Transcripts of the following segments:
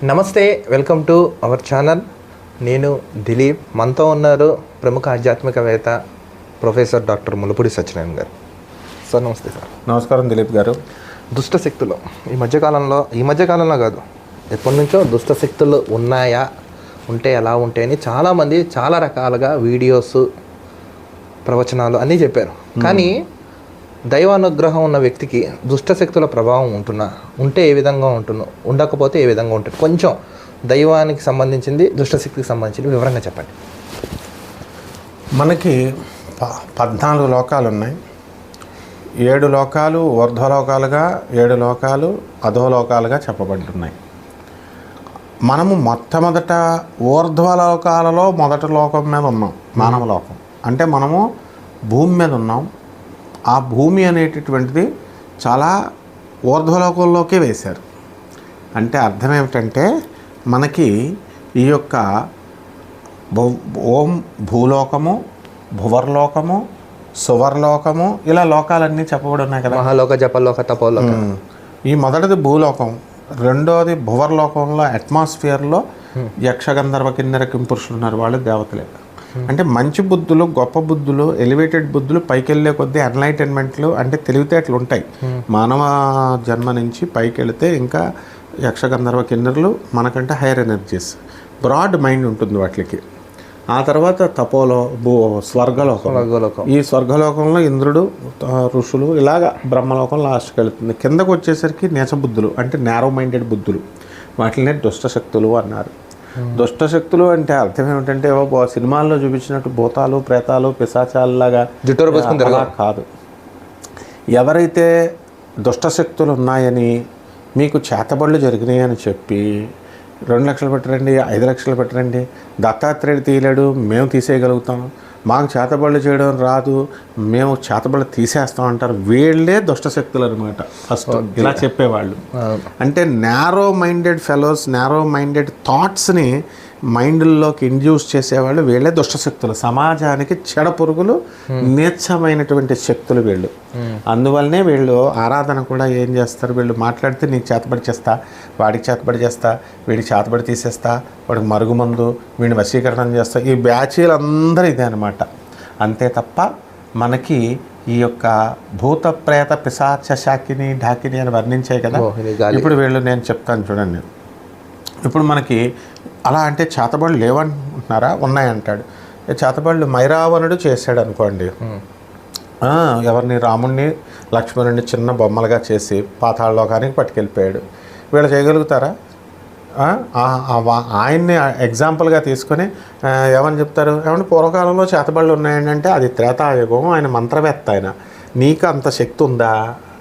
నమస్తే, welcome to our channel. నేను దిలీప్. మనతో ఉన్నారు ప్రముఖ ఆధ్యాత్మికవేత్త ప్రొఫెసర్ డాక్టర్ ములుపూడి సత్యనారాయణ గారు. సార్ నమస్తే. సార్ నమస్కారం దిలీప్ గారు. దుష్ట శక్తులు ఈ మధ్యకాలంలో కాదు, ఎప్పటి నుంచో దుష్ట శక్తులు ఉన్నాయా, ఉంటే ఎలా ఉంటాయని చాలామంది చాలా రకాలుగా వీడియోస్, ప్రవచనాలు అన్నీ చెప్పారు. కానీ దైవానుగ్రహం ఉన్న వ్యక్తికి దుష్టశక్తుల ప్రభావం ఉంటే ఏ విధంగా ఉంటుందో, ఉండకపోతే ఏ విధంగా ఉంటుంది, కొంచెం దైవానికి సంబంధించింది, దుష్టశక్తికి సంబంధించింది వివరంగా చెప్పండి. మనకి 14 లోకాలు ఉన్నాయి. 7 లోకాలు ఊర్ధ్వలోకాలుగా, 7 లోకాలు అధోలోకాలుగా చెప్పబడుతున్నాయి. మనము మొట్టమొదట ఊర్ధ్వలోకాలలో మొదటి లోకం మీద ఉన్నాం, మానవ లోకం. అంటే మనము భూమి మీద ఉన్నాం. ఆ భూమి అనేటటువంటిది చాలా ఊర్ధ్వలోకంలోకే వేశారు. అంటే అర్థం ఏమిటంటే, మనకి ఈ యొక్క ఓం భూలోకము, భువర్లోకము, సువర్లోకము, ఇలా లోకాలన్నీ చెప్పబడి ఉన్నాయి కదా. మహాలోక, జపలోక, తపోలోక. ఈ మొదటిది భూలోకం, రెండోది భువర్లోకంలో అట్మాస్ఫియర్లో యక్షగంధర్వ కిన్నెర కింపురుషులు ఉన్నారు, వాళ్ళు దేవతలే. అంటే మంచి బుద్ధులు, గొప్ప బుద్ధులు, ఎలివేటెడ్ బుద్ధులు పైకి వెళ్ళే కొద్దీ ఎన్లైటన్మెంట్లు అంటే తెలివితేటలు ఉంటాయి. మానవ జన్మ నుంచి పైకి వెళితే ఇంకా యక్షగంధర్వ కిన్నెరలు మనకంటే హైయర్ ఎనర్జీస్, బ్రాడ్ మైండ్ ఉంటుంది వాటికి. ఆ తర్వాత తపోలో స్వర్గలోకం. ఈ స్వర్గలోకంలో ఇంద్రుడు, ఋషులు, ఇలాగా బ్రహ్మలోకం లాస్ట్కి వెళుతుంది. కిందకు వచ్చేసరికి నీచబుద్ధులు అంటే నేరో మైండెడ్ బుద్ధులు, వాటినే దుష్టశక్తులు అన్నారు. దుష్టశక్తులు అంటే అర్థం ఏమిటంటే, సినిమాల్లో చూపించినట్టు భూతాలు, ప్రేతాలు, పిశాచాలలాగా అలా కాదు. ఎవరైతే దుష్టశక్తులు ఉన్నాయని, మీకు చేతబడులు జరిగినాయి అని చెప్పి 2 లక్షలు పెట్టరండి, 5 లక్షలు పెట్టరండి, దత్తాత్రేయుడు తీయలేడు, మేము తీసేయగలుగుతాం, మాకు చేతబడులు చేయడం రాదు, మేము చేతబడులు తీసేస్తాం అంటారు. వీళ్ళే దుష్టశక్తులు అనమాట. ఫస్ట్ ఇలా చెప్పేవాళ్ళు. అంటే narrow minded fellows, narrow minded థాట్స్ని మైండ్లోకి ఇండ్యూస్ చేసేవాళ్ళు వీళ్ళే దుష్టశక్తులు. సమాజానికి చెడ పురుగులు, నీచమైనటువంటి శక్తులు వీళ్ళు. అందువల్లనే వీళ్ళు ఆరాధన కూడా ఏం చేస్తారు, వీళ్ళు మాట్లాడితే నీకు చేతబడి చేస్తా, వాడికి చేతబడి చేస్తా, వీడికి చేతబడి తీసేస్తా, వాడికి మరుగుమందు, వీడిని వశీకరణం చేస్తా. ఈ బ్యాచీలందరూ ఇదే అనమాట. అంతే తప్ప మనకి ఈ యొక్క భూత ప్రేత పిశాచ శాకిని ఢాకిని అని వర్ణించాయి కదా. ఇప్పుడు వీళ్ళు నేను చెప్తాను చూడండి. ఇప్పుడు మనకి అలా అంటే చేతబడులు లేవంటున్నారా, ఉన్నాయంటాడు. చేతబడులు మైరావణుడు చేశాడు అనుకోండి. ఎవరిని, రాముణ్ణి లక్ష్మణుడిని చిన్న బొమ్మలుగా చేసి పాతాళలోకానికి పట్టుకెళ్ళిపోయాడు. వీళ్ళు చేయగలుగుతారా? ఆయన్ని ఎగ్జాంపుల్గా తీసుకొని ఏమని చెప్తారు, ఏమంటే పూర్వకాలంలో చేతబడులు ఉన్నాయండి అంటే అది త్రేతాయుగం, ఆయన మంత్రవేత్త, ఆయన. నీకు అంత శక్తి ఉందా?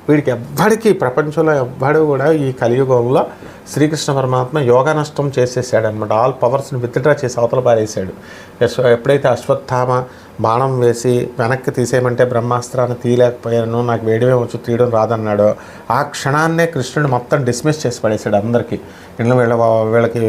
వీడికి ఎవ్వడికి, ప్రపంచంలో ఎవ్వడు కూడా ఈ కలియుగంలో శ్రీకృష్ణ పరమాత్మ యోగా నష్టం చేసేసాడనమాట. ఆల్ పవర్స్ని విత్డ్రా చేసి అవతల పారేసాడు. ఎప్పుడైతే అశ్వత్థామ బాణం వేసి వెనక్కి తీసేయమంటే బ్రహ్మాస్త్రాన్ని తీయలేకపోయాను, నాకు వేడిమే వచ్చి తీయడం రాదన్నాడో, ఆ క్షణాన్నే కృష్ణుడు మొత్తం డిస్మిస్ చేసి పడేసాడు అందరికీ. వీళ్ళకి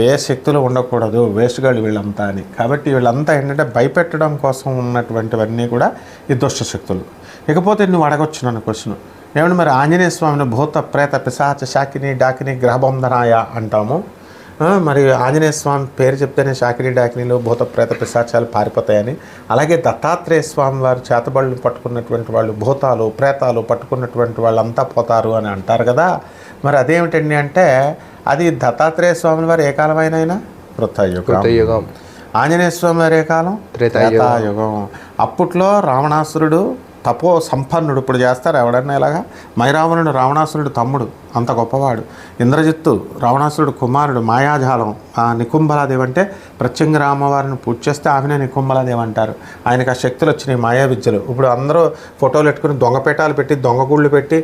ఏ శక్తులు ఉండకూడదు, వేస్ట్గాళ్ళు వీళ్ళంతా అని. కాబట్టి వీళ్ళంతా ఏంటంటే భయపెట్టడం కోసం ఉన్నటువంటివన్నీ కూడా ఈ దుష్ట శక్తులు. ఇకపోతే నువ్వు అడగొచ్చు నన్ను క్వశ్చన్, ఏమంటే మరి ఆంజనేయ స్వామిని భూత ప్రేత పిశాచ శాకిని డాకిని గ్రహబంధనాయ అంటాము. మరి ఆంజనేయ స్వామి పేరు చెప్తేనే శాకిని డాకినీలు భూత ప్రేత పిశాచాలు పారిపోతాయని, అలాగే దత్తాత్రేయ స్వామి వారు చేతబడులు పట్టుకున్నటువంటి వాళ్ళు, భూతాలు ప్రేతాలు పట్టుకున్నటువంటి వాళ్ళంతా పోతారు అని అంటారు కదా. మరి అదేమిటండి అంటే, అది దత్తాత్రేయ స్వామి వారు ఏ కాలమైనా కృతయుగం, ఆంజనేయ స్వామి వారు ఏ కాలం, త్రేతాయుగం. అప్పట్లో రావణాసురుడు తపో సంపన్నుడు. ఇప్పుడు చేస్తారు ఎవడన్నా ఇలాగా. మైరావణుడు రావణాసురుడు తమ్ముడు, అంత గొప్పవాడు. ఇంద్రజిత్తు రావణాసురుడు కుమారుడు, మాయాజాలం. నికుంభలాదేవి అంటే ప్రత్యంగిర అమ్మవారిని పూజ చేస్తే ఆమెనే నికుంభలాదేవి అంటారు. ఆయనకు ఆ శక్తులు వచ్చినాయి, మాయా విద్యలు. ఇప్పుడు అందరూ ఫోటోలు పెట్టుకుని దొంగపేటాలు పెట్టి, దొంగ గుళ్ళు పెట్టి,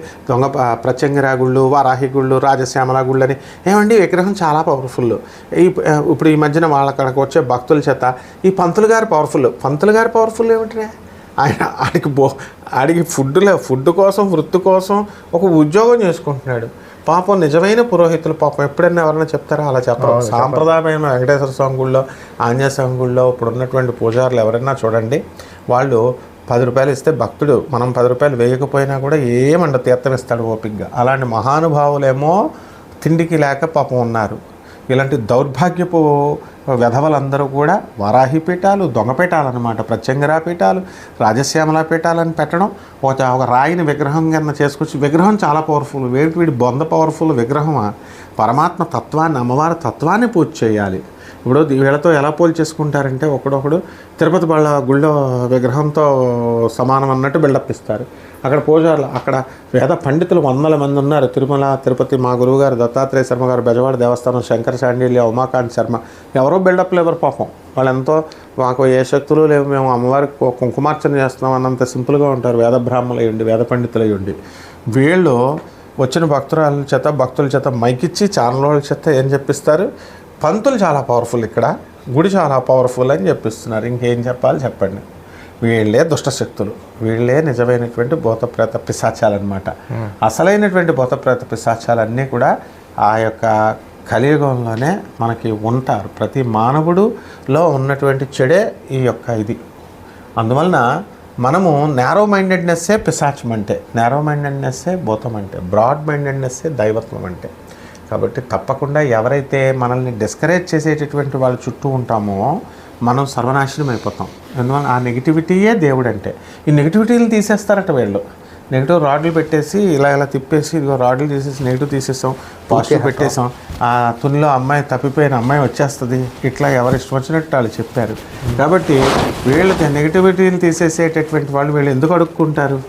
ప్రత్యంగిరా గుళ్ళు, వారాహి గుళ్ళు, రాజశ్యామల గుళ్ళు అని. ఏమండి విగ్రహం చాలా పవర్ఫుల్. ఇప్పుడు ఈ మధ్యన వాళ్ళకి వచ్చే భక్తుల చేత ఈ పంతులు గారు పవర్ఫుల్ ఏమిటి? ఆడికి ఫుడ్ కోసం, వృత్తి కోసం ఒక ఉద్యోగం చేసుకుంటున్నాడు. పాపం నిజమైన పురోహితులు పాపం ఎప్పుడైనా ఎవరైనా చెప్తారా? అలా చెప్పరు. సాంప్రదాయమైన వెంకటేశ్వర స్వామి గుళ్ళో, ఆంజనేయ స్వామి గుళ్ళో ఇప్పుడు ఉన్నటువంటి పూజారులు ఎవరైనా చూడండి, వాళ్ళు 10 రూపాయలు ఇస్తే భక్తుడు మనం 10 రూపాయలు వేయకపోయినా కూడా ఏమండ తీర్థం ఇస్తాడు ఓపికగా. అలాంటి మహానుభావులేమో తిండికి లేక పాపం ఉన్నారు. ఇలాంటి దౌర్భాగ్యపు వెధవలందరూ కూడా వారాహి పీఠాలు, దొంగ పీఠాలు అనమాట, ప్రత్యంగరా పీఠాలు, రాజశ్యామల పీఠాలని పెట్టడం, ఒక రాయిని విగ్రహం కింద చేసుకొచ్చి, విగ్రహం చాలా పవర్ఫుల్, వీడి బొంద పవర్ఫుల్ విగ్రహమా, పరమాత్మ తత్వాన్ని, అమ్మవారి తత్వాన్ని పూజ చేయాలి. ఇప్పుడు వీళ్ళతో ఎలా పోల్ చేసుకుంటారంటే ఒకడొకడు తిరుపతి గుళ్ళో విగ్రహంతో సమానం అన్నట్టు బిల్డప్ ఇస్తారు. అక్కడ పూజారులు, అక్కడ వేద పండితులు 100 మంది ఉన్నారు. తిరుమల, తిరుపతి మా గురువుగారు దత్తాత్రేయ శర్మ గారు, బెజవాడ దేవస్థానం శంకర శాండిల్య, ఉమాకాంత్ శర్మ, ఎవరో బిల్డప్లు ఎవరు పాపం. వాళ్ళు ఎంతో మాకు ఏ శక్తులు లేవు, మేము అమ్మవారికి కుంకుమార్చన చేస్తున్నాం అన్నంత సింపుల్గా ఉంటారు. వేద బ్రాహ్మణులు అయ్యండి, వేద పండితులు అయ్యండి. వీళ్ళు వచ్చిన భక్తుల చేత మైకిచ్చి ఛానల్ వాళ్ళ చేత ఏం చెప్పిస్తారు, పంతులు చాలా పవర్ఫుల్, ఇక్కడ గుడి చాలా పవర్ఫుల్ అని చెప్పిస్తున్నారు. ఇంకేం చెప్పాలి చెప్పండి. వీళ్ళే దుష్టశక్తులు, వీళ్ళే నిజమైనటువంటి భూతప్రేత పిశాచాలన్నమాట. అసలైనటువంటి భూతప్రేత పిశాచాలన్నీ కూడా ఆ యొక్క కలియుగంలోనే మనకి ఉంటారు. ప్రతి మానవుడులో ఉన్నటువంటి చెడే ఈ యొక్క ఇది. అందువలన మనము నేరో మైండెడ్నెస్సే పిశాచం అంటే, నేరో మైండెడ్నెస్సే భూతం అంటే, బ్రాడ్ మైండెడ్నెస్సే దైవత్వం అంటే. కాబట్టి తప్పకుండా ఎవరైతే మనల్ని డిస్కరేజ్ చేసేటటువంటి వాళ్ళ చుట్టూ ఉంటామో మనం సర్వనాశనం అయిపోతాం. ఎందువల్ల ఆ నెగిటివిటీయే దేవుడు అంటే. ఈ నెగిటివిటీలు తీసేస్తారట వీళ్ళు. నెగిటివ్ రాడ్లు పెట్టేసి ఇలా తిప్పేసి, ఇదిగో రాడ్లు తీసేసి నెగిటివ్ తీసేసాం, పాజిటివ్ పెట్టేసాం, ఆ తునిలో అమ్మాయి తప్పిపోయిన అమ్మాయి వచ్చేస్తుంది, ఇట్లా ఎవరు ఇష్టం వచ్చినట్టు వాళ్ళు చెప్పారు. కాబట్టి వీళ్ళకి నెగిటివిటీలు తీసేసేటటువంటి వాళ్ళు వీళ్ళు ఎందుకు అడుక్కుంటారు?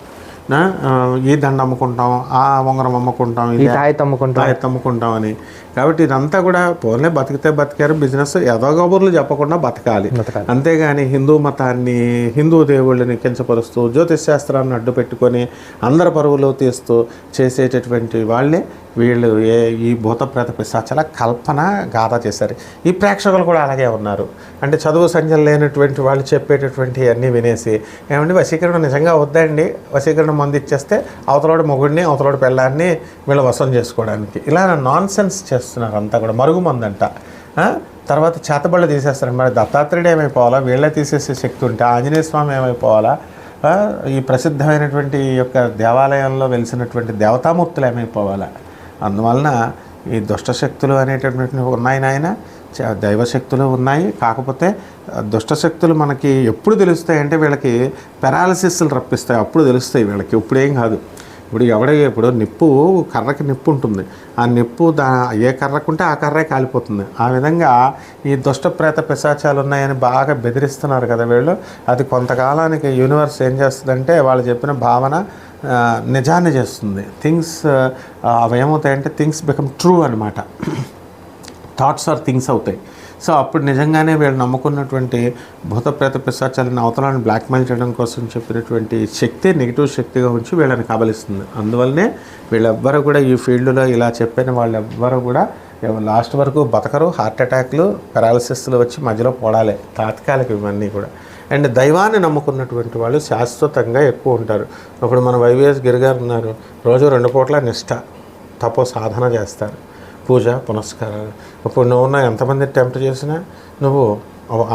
ఈ దండ అమ్ముకుంటాం, ఆ ఉంగరం అమ్ముకుంటాం, తాయెత్తు అమ్ముకుంటాం అని. కాబట్టి ఇదంతా కూడా పోన్లే బతికితే బతికారు, బిజినెస్ ఏదో కబుర్లు చెప్పకుండా బతకాలి. అంతేగాని హిందూ మతాన్ని, హిందూ దేవుళ్ళని కించపరుస్తూ, జ్యోతిష్ శాస్త్రాన్ని అడ్డు పెట్టుకొని అందరి పరువులు తీస్తూ చేసేటటువంటి వాళ్ళే వీళ్ళు ఈ భూతప్రేత పిశాచాల కల్పన గాథ చేశారు. ఈ ప్రేక్షకులు కూడా అలాగే ఉన్నారు. అంటే చదువు సంఖ్యలు లేనటువంటి వాళ్ళు చెప్పేటటువంటి అన్నీ వినేసి, ఏమంటే వశీకరణ నిజంగా వద్దండి, వశీకరణ మంది ఇచ్చేస్తే అవతలోడు మొగుడిని, అవతలోడు పెళ్ళాన్ని వీళ్ళు వశం చేసుకోవడానికి ఇలా నాన్ సెన్స్ చేస్తున్నారు. అంతా కూడా మరుగుమందంట. తర్వాత చేతబళ్ళు తీసేస్తారు. మరి దత్తాత్రేయుడు ఏమైపోవాలా, వీళ్ళే తీసేసే శక్తి ఉంటే ఆంజనేయ స్వామి ఏమైపోవాలా, ఈ ప్రసిద్ధమైనటువంటి యొక్క దేవాలయంలో వెలిసినటువంటి దేవతామూర్తులు ఏమైపోవాలా. అందువలన ఈ దుష్టశక్తులు అనేటటువంటి ఉన్నాయి నాయన, దైవశక్తులు ఉన్నాయి. కాకపోతే దుష్టశక్తులు మనకి ఎప్పుడు తెలుస్తాయి అంటే వీళ్ళకి పెరాలసిస్లు రప్పిస్తాయి, అప్పుడు తెలుస్తాయి వీళ్ళకి. ఇప్పుడేం కాదు. ఇప్పుడు నిప్పు, కర్రకి నిప్పు ఉంటుంది, ఆ నిప్పు ఏ కర్రకుంటే ఆ కర్రే కాలిపోతుంది. ఆ విధంగా ఈ దుష్ట ప్రేత పిశాచాలు ఉన్నాయని బాగా బెదిరిస్తున్నారు కదా వీళ్ళు. అది కొంతకాలానికి యూనివర్స్ ఏం చేస్తుందంటే వాళ్ళు చెప్పిన భావన నిజాన్ని చేస్తుంది. థింగ్స్ అవి ఏమవుతాయంటే థింగ్స్ బికమ్ ట్రూ అనమాట. థాట్స్ ఆర్ థింగ్స్ అవుతాయి. సో అప్పుడు నిజంగానే వీళ్ళు నమ్ముకున్నటువంటి భూతప్రేత పిశాచాలను అవతలాన్ని బ్లాక్మెయిల్ చేయడం కోసం చెప్పినటువంటి శక్తి నెగిటివ్ శక్తిగా ఉంచి వీళ్ళని కబలిస్తుంది. అందువల్లనే వీళ్ళెవ్వరూ కూడా ఈ ఫీల్డ్లో ఇలా చెప్పిన వాళ్ళెవ్వరూ కూడా లాస్ట్ వరకు బతకరు. హార్ట్ అటాక్లు, పెరాలసిస్లు వచ్చి మధ్యలో పోడాలి, తాత్కాలిక ఇవన్నీ కూడా. అండ్ దైవాన్ని నమ్ముకున్నటువంటి వాళ్ళు శాశ్వతంగా ఎక్కువ ఉంటారు. ఇప్పుడు మన వైవిఎస్ గిరిగారు ఉన్నారు, రోజు 2 పూట్ల నిష్ఠ తపో సాధన చేస్తారు, పూజ పునస్కారాలు. ఇప్పుడు నువ్వు ఎంతమంది టెంప్ట్ చేసినా నువ్వు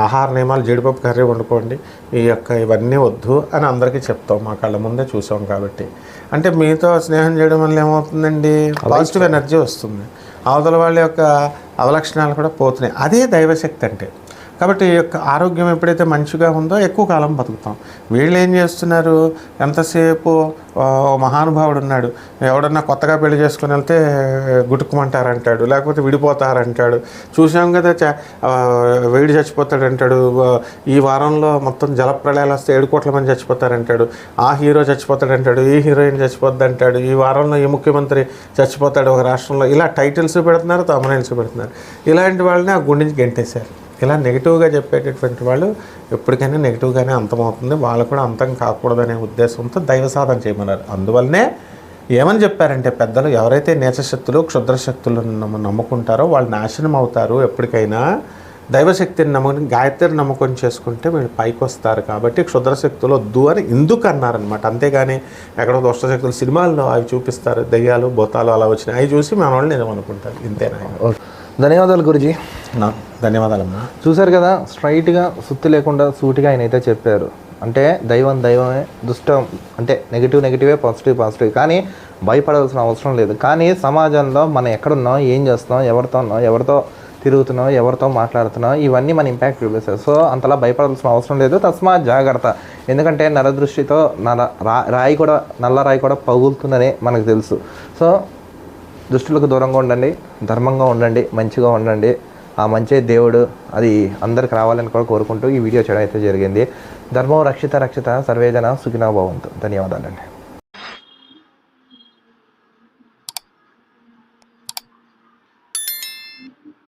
ఆహార నియమాలు, జీడిపప్పు కర్రీ వండుకోండి, ఇవన్నీ వద్దు అని అందరికీ చెప్తాం. మా కళ్ళ ముందే చూసాం కాబట్టి. అంటే మీతో స్నేహం చేయడం వల్ల ఏమవుతుందండి, పాజిటివ్ ఎనర్జీ వస్తుంది, అవతల వాళ్ళ యొక్క అవలక్షణాలు కూడా పోతున్నాయి. అదే దైవశక్తి అంటే. కాబట్టి ఈ యొక్క ఆరోగ్యం ఎప్పుడైతే మంచిగా ఉందో ఎక్కువ కాలం బతుకుతాం. వీళ్ళు ఏం చేస్తున్నారు, ఎంతసేపు మహానుభావుడు ఉన్నాడు, ఎవడన్నా కొత్తగా పెళ్లి చేసుకుని వెళ్తే గుట్టుకుమంటారంటాడు, లేకపోతే విడిపోతారంటాడు. చూసాం కదా, వేడి చచ్చిపోతాడంటాడు, ఈ వారంలో మొత్తం జలప్రళయాలు వస్తే 7 కోట్ల మంది చచ్చిపోతారంటాడు, ఆ హీరో చచ్చిపోతాడంటాడు, ఈ హీరోయిన్ చచ్చిపోద్ది అంటాడు, ఈ వారంలో ఈ ముఖ్యమంత్రి చచ్చిపోతాడు ఒక రాష్ట్రంలో. ఇలా టైటిల్స్ పెడుతున్నారు, తమ్నైల్స్ పెడుతున్నారు. ఇలాంటి వాళ్ళని ఆ గుండె నుంచి గెంటేశారు. ఇలా నెగిటివ్గా చెప్పేటటువంటి వాళ్ళు ఎప్పటికైనా నెగిటివ్గానే అంతమవుతుంది. వాళ్ళు కూడా అంతం కాకూడదనే ఉద్దేశంతో దైవ సాధన చేయమన్నారు. అందువల్లనే ఏమని చెప్పారంటే పెద్దలు, ఎవరైతే నీచశక్తులు, క్షుద్రశక్తులు నమ్ముకుంటారో వాళ్ళు నాశనం అవుతారు. ఎప్పటికైనా దైవశక్తిని నమ్ముకుని గాయత్రిని నమ్మకం చేసుకుంటే వీళ్ళు పైకి వస్తారు. కాబట్టి క్షుద్రశక్తులు వద్దు అని ఎందుకు అన్నారనమాట. అంతేగాని ఎక్కడో దుష్టశక్తులు సినిమాల్లో అవి చూపిస్తారు, దయ్యాలు భూతాలు అలా వచ్చినాయి, అవి చూసి మన వాళ్ళు నిజం అనుకుంటారు. ఇంతేనా. ధన్యవాదాలు గురుజీ. ధన్యవాదాలమ్మా. చూశారు కదా, స్ట్రైట్గా సుత్తి లేకుండా సూటిగా ఆయన అయితే చెప్పారు. అంటే దైవమే, దుష్టం అంటే నెగిటివే, పాజిటివ్. కానీ భయపడాల్సిన అవసరం లేదు. కానీ సమాజంలో మనం ఎక్కడున్నాం, ఏం చేస్తున్నాం, ఎవరితో తిరుగుతున్నావు, ఎవరితో మాట్లాడుతున్నావు, ఇవన్నీ మన ఇంపాక్ట్ చూపిస్తాయి. సో అంతలా భయపడాల్సిన అవసరం లేదు. తస్మాత్ జాగ్రత్త. ఎందుకంటే నరదృష్టితో నల్ల రాయి కూడా పగులుతుందని మనకు తెలుసు. సో దుష్టులకు దూరంగా ఉండండి, ధర్మంగా ఉండండి, మంచిగా ఉండండి. ఆ మంచి దేవుడు అది అందరికి రావాలని కూడా కోరుకుంటూ ఈ వీడియో చేయడం అయితే జరిగింది. ధర్మం రక్షిత సర్వేజన సుఖినో భవంతు. ధన్యవాదాలండి.